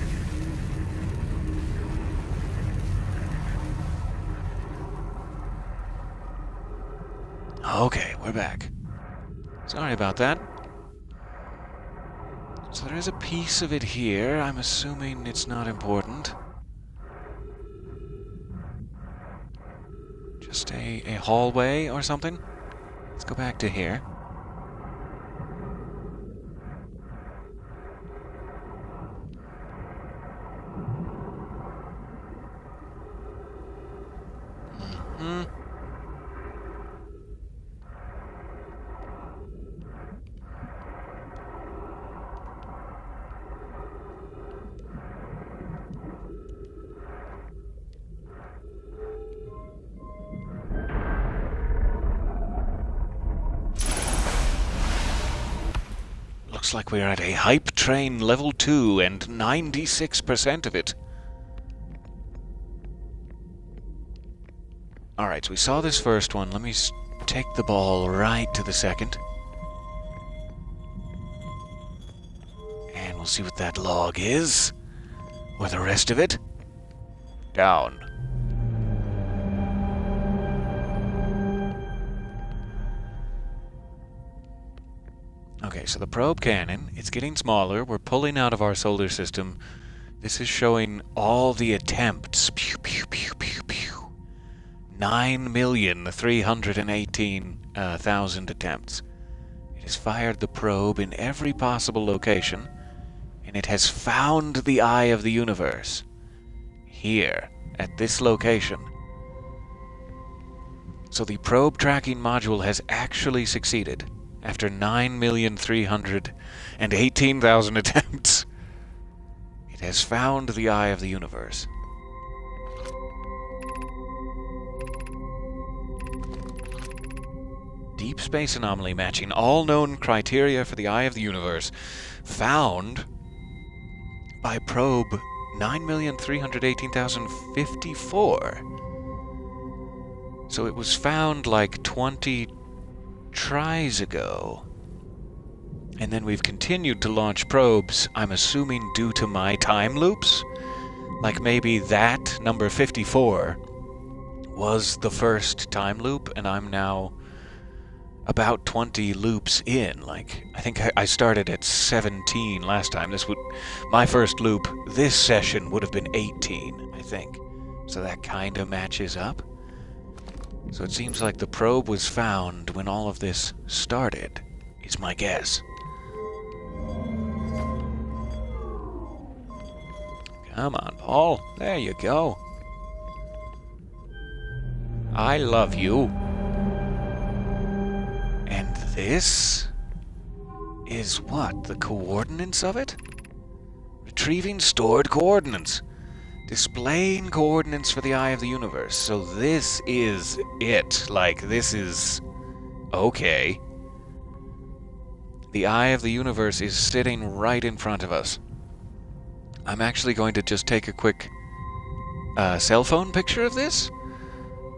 Okay, we're back. Sorry about that. So there is a piece of it here. I'm assuming it's not important. Just a hallway or something. Let's go back to here. Looks like we're at a hype train level 2 and 96% of it. Alright, so we saw this first one. Let me take the ball right to the second. And we'll see what that log is. Or the rest of it. Down. Okay, so the probe cannon, it's getting smaller. We're pulling out of our solar system. This is showing all the attempts. Pew, pew, pew, pew, pew. 9,318,000 attempts. It has fired the probe in every possible location, and it has found the eye of the universe. Here, at this location. So the probe tracking module has actually succeeded. After 9,318,000 attempts, it has found the eye of the universe. Deep space anomaly matching all known criteria for the eye of the universe, found by probe 9,318,054. So it was found like 20 tries ago. And then we've continued to launch probes, I'm assuming due to my time loops. Like maybe that, number 54, was the first time loop, and I'm now about 20 loops in. Like, I think I started at 17 last time. My first loop, this session, would have been 18, I think. So that kind of matches up. So it seems like the probe was found when all of this started, is my guess. Come on, Paul. There you go. I love you. And this is what? The coordinates of it? Retrieving stored coordinates. Displaying coordinates for the eye of the universe. So this is it. Like, this is... okay. The eye of the universe is sitting right in front of us. I'm actually going to just take a quick cell phone picture of this.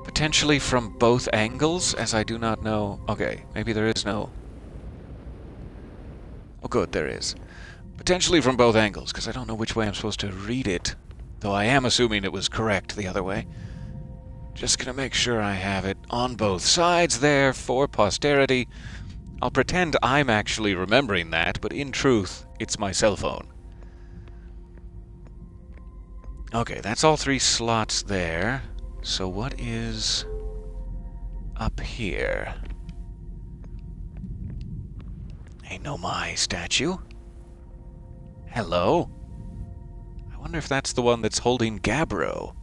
Potentially from both angles, as I do not know... okay, maybe there is no... oh good, there is. Potentially from both angles, because I don't know which way I'm supposed to read it. Though I am assuming it was correct the other way. Just gonna make sure I have it on both sides there for posterity. I'll pretend I'm actually remembering that, but in truth, it's my cell phone. Okay, that's all 3 slots there. So what is up here? A Nomai statue. Hello. I wonder if that's the one that's holding Gabbro,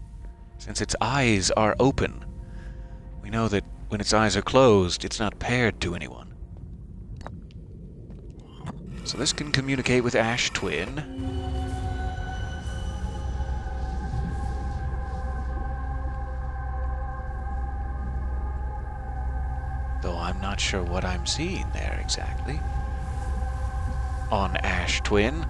since its eyes are open. We know that when its eyes are closed, it's not paired to anyone. So this can communicate with Ash Twin. Though I'm not sure what I'm seeing there exactly. On Ash Twin.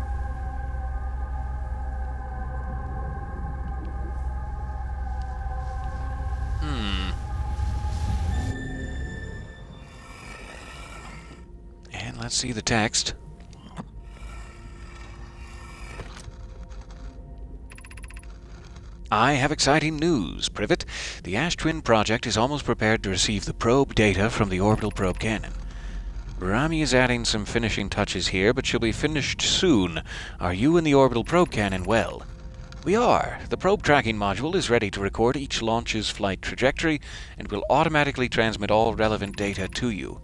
see the text. I have exciting news, Privet. The Ash Twin project is almost prepared to receive the probe data from the Orbital Probe Cannon. Rami is adding some finishing touches here, but she'll be finished soon. Are you and the Orbital Probe Cannon well? We are. The probe tracking module is ready to record each launch's flight trajectory and will automatically transmit all relevant data to you.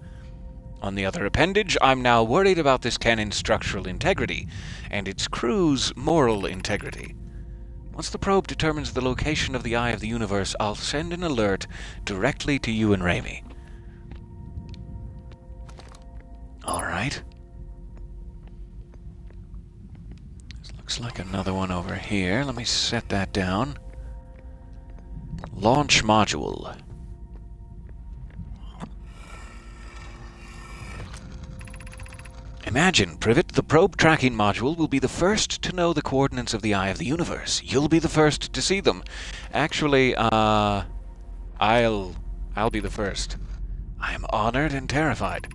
On the other appendage, I'm now worried about this cannon's structural integrity and its crew's moral integrity. Once the probe determines the location of the Eye of the Universe, I'll send an alert directly to you and Rami. Alright. This looks like another one over here. Let me set that down. Launch module. Imagine, Privet, the probe tracking module will be the first to know the coordinates of the Eye of the Universe. You'll be the first to see them. Actually, I'll be the first. I am honored and terrified.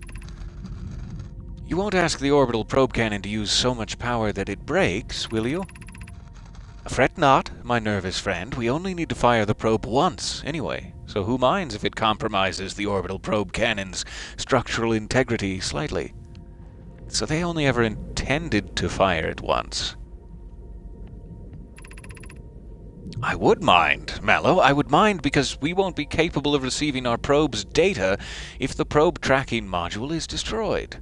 You won't ask the Orbital Probe Cannon to use so much power that it breaks, will you? Fret not, my nervous friend. We only need to fire the probe once, anyway. So who minds if it compromises the Orbital Probe Cannon's structural integrity slightly? So they only ever intended to fire it once. I would mind, Mallow. I would mind because we won't be capable of receiving our probe's data if the probe tracking module is destroyed.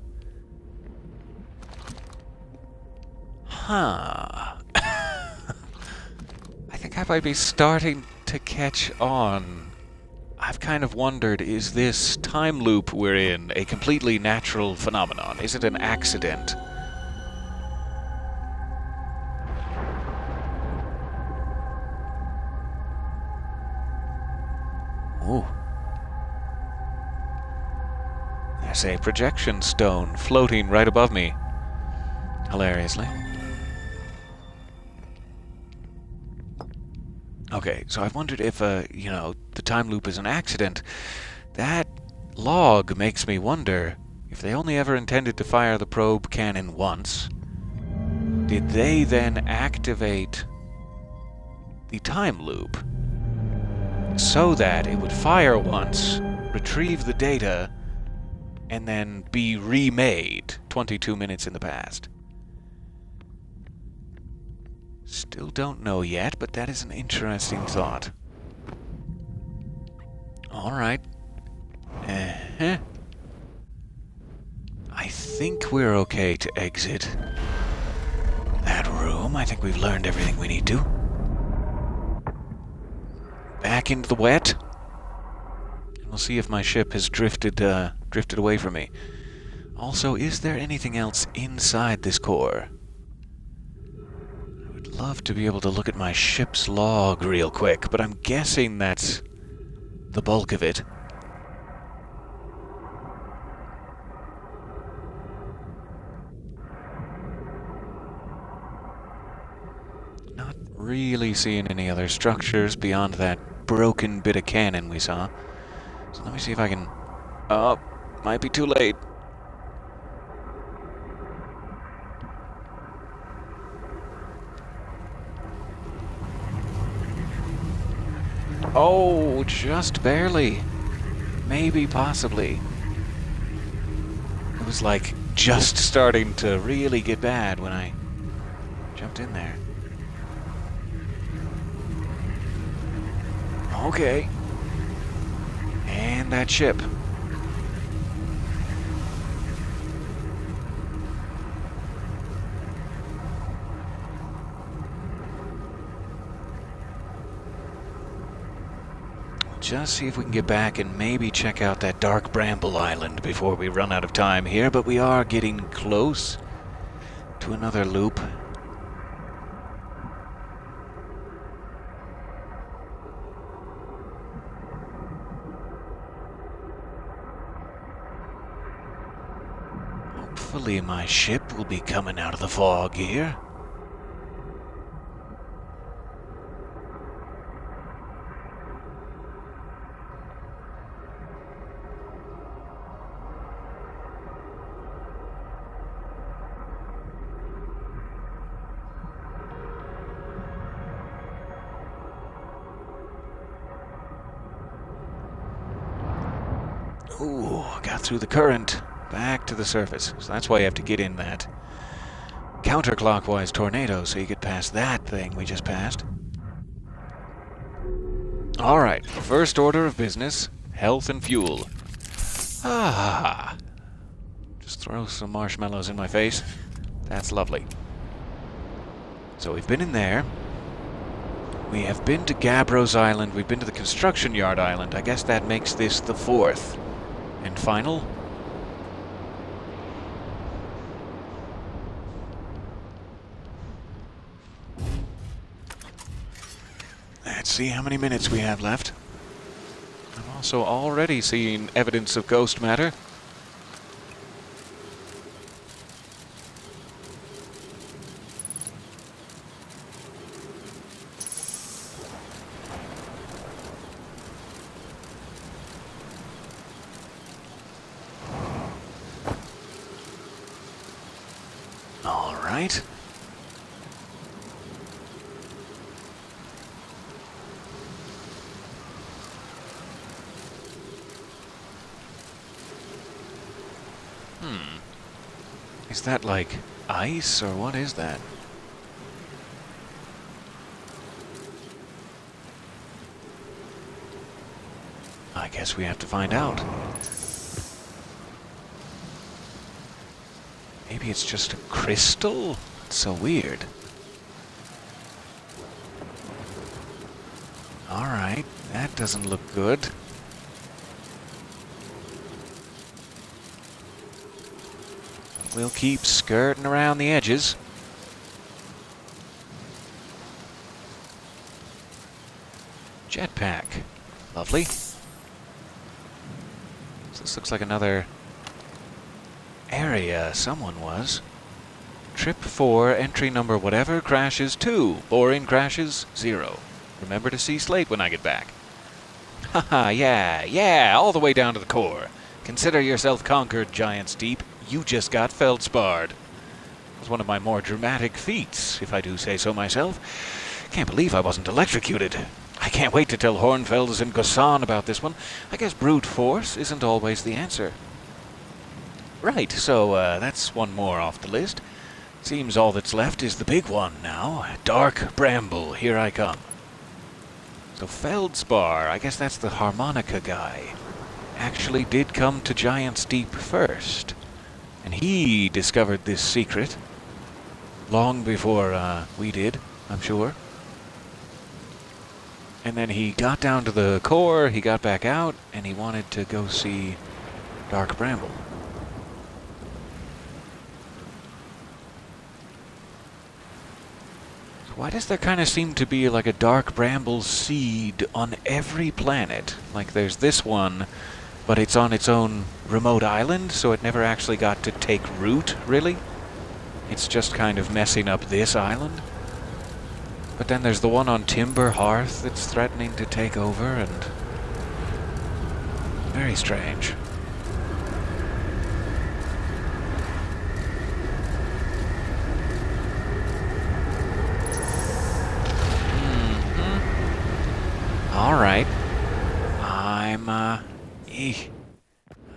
Huh. I think I might be starting to catch on. I've kind of wondered, is this time loop we're in a completely natural phenomenon? Is it an accident? Ooh. There's a projection stone floating right above me. Hilariously. Okay, so I've wondered if, you know, the time loop is an accident. That log makes me wonder if they only ever intended to fire the probe cannon once. Did they then activate the time loop so that it would fire once, retrieve the data, and then be remade 22 minutes in the past? Still don't know yet, but that is an interesting thought. Alright. I think we're okay to exit that room. I think we've learned everything we need to. Back into the wet. And we'll see if my ship has drifted away from me. Also, is there anything else inside this core? Love to be able to look at my ship's log real quick, but I'm guessing that's the bulk of it. Not really seeing any other structures beyond that broken bit of cannon we saw. So let me see if I can... Oh, might be too late. Oh, just barely. Maybe, possibly. It was like just starting to really get bad when I jumped in there. Okay. And that ship. Just see if we can get back and maybe check out that dark bramble island before we run out of time here, but we are getting close to another loop. Hopefully my ship will be coming out of the fog here. Ooh, got through the current. Back to the surface. So that's why you have to get in that counterclockwise tornado so you get past that thing we just passed. Alright, first order of business, health and fuel. Ah, just throw some marshmallows in my face. That's lovely. So we've been in there. We have been to Gabbro's Island. We've been to the Construction Yard Island. I guess that makes this the fourth and final. Let's see how many minutes we have left. I'm also already seeing evidence of ghost matter. All right. Is that like ice, or what is that? I guess we have to find out. Maybe it's just a crystal? It's so weird. Alright, that doesn't look good. We'll keep skirting around the edges. Jetpack. Lovely. So this looks like another area someone was. Trip 4, entry number whatever, crashes 2. Boring crashes 0. Remember to see Slate when I get back. Haha, yeah, all the way down to the core. Consider yourself conquered, Giant's Deep. You just got feldsparred. It was one of my more dramatic feats, if I do say so myself. Can't believe I wasn't electrocuted. I can't wait to tell Hornfels and Gossan about this one. I guess brute force isn't always the answer. Right, so that's one more off the list. Seems all that's left is the big one now. Dark Bramble, here I come. So Feldspar, I guess that's the harmonica guy, actually did come to Giant's Deep first. And he discovered this secret long before we did, I'm sure. And then he got down to the core, he got back out, and he wanted to go see Dark Bramble. So why does there kind of seem to be like a Dark Bramble seed on every planet? Like there's this one, but it's on its own remote island, so it never actually got to take root, really. It's just kind of messing up this island. But then there's the one on Timber Hearth that's threatening to take over, and very strange. All right.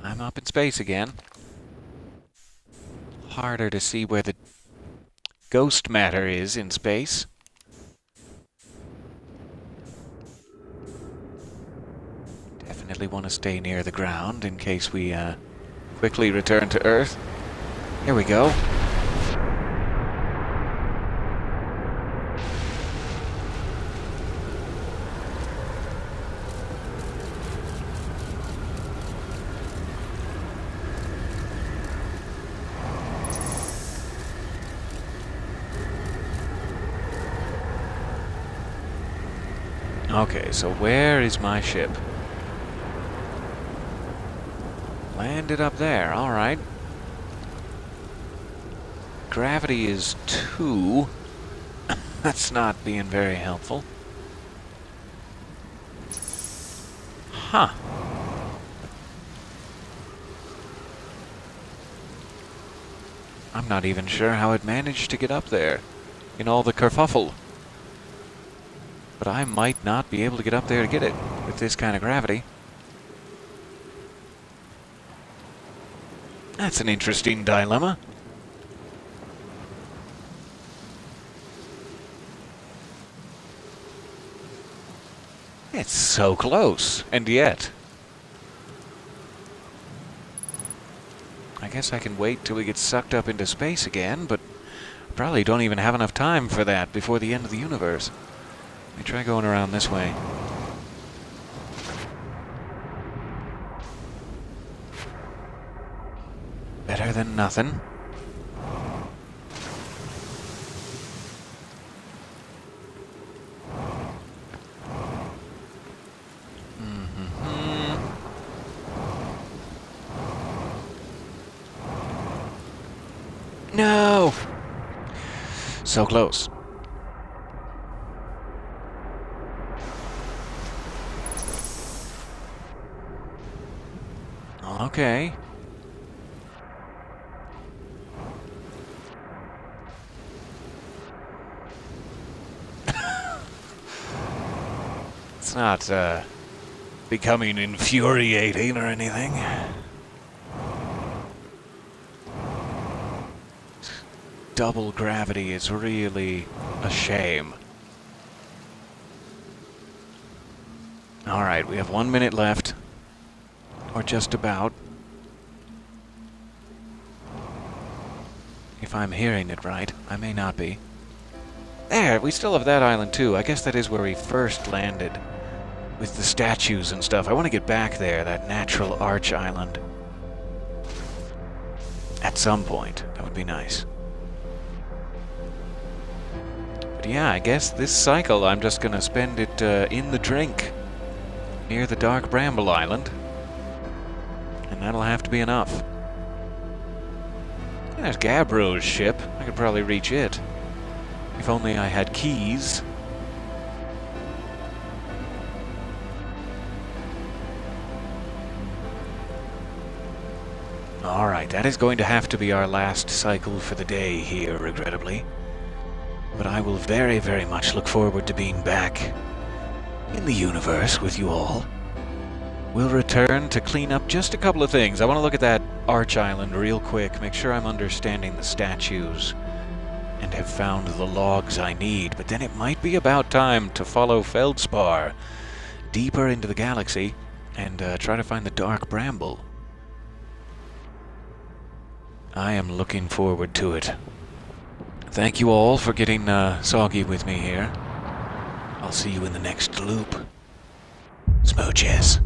I'm up in space again. Harder to see where the ghost matter is in space. Definitely want to stay near the ground in case we quickly return to Earth. Here we go. Okay, so where is my ship? Landed up there, alright. Gravity is 2. That's not being very helpful. Huh. I'm not even sure how it managed to get up there in all the kerfuffle. But I might not be able to get up there to get it with this kind of gravity. That's an interesting dilemma. It's so close, and yet... I guess I can wait till we get sucked up into space again, but probably don't even have enough time for that before the end of the universe. Let me try going around this way. Better than nothing. No! So close. Okay. It's not, becoming infuriating or anything. Double gravity is really a shame. Alright, we have 1 minute left. Or just about. If I'm hearing it right. I may not be. There, we still have that island too. I guess that is where we first landed. With the statues and stuff. I want to get back there, that natural arch island. At some point. That would be nice. But yeah, I guess this cycle I'm just going to spend it in the drink. Near the Dark Bramble Island. And that'll have to be enough. And there's Gabbro's ship. I could probably reach it. If only I had keys. Alright, that is going to have to be our last cycle for the day here, regrettably. But I will very, very much look forward to being back in the universe with you all. We'll return to clean up just a couple of things. I want to look at that Arch Island real quick, make sure I'm understanding the statues, and have found the logs I need. But then it might be about time to follow Feldspar deeper into the galaxy and try to find the Dark Bramble. I am looking forward to it. Thank you all for getting soggy with me here. I'll see you in the next loop. Smooches.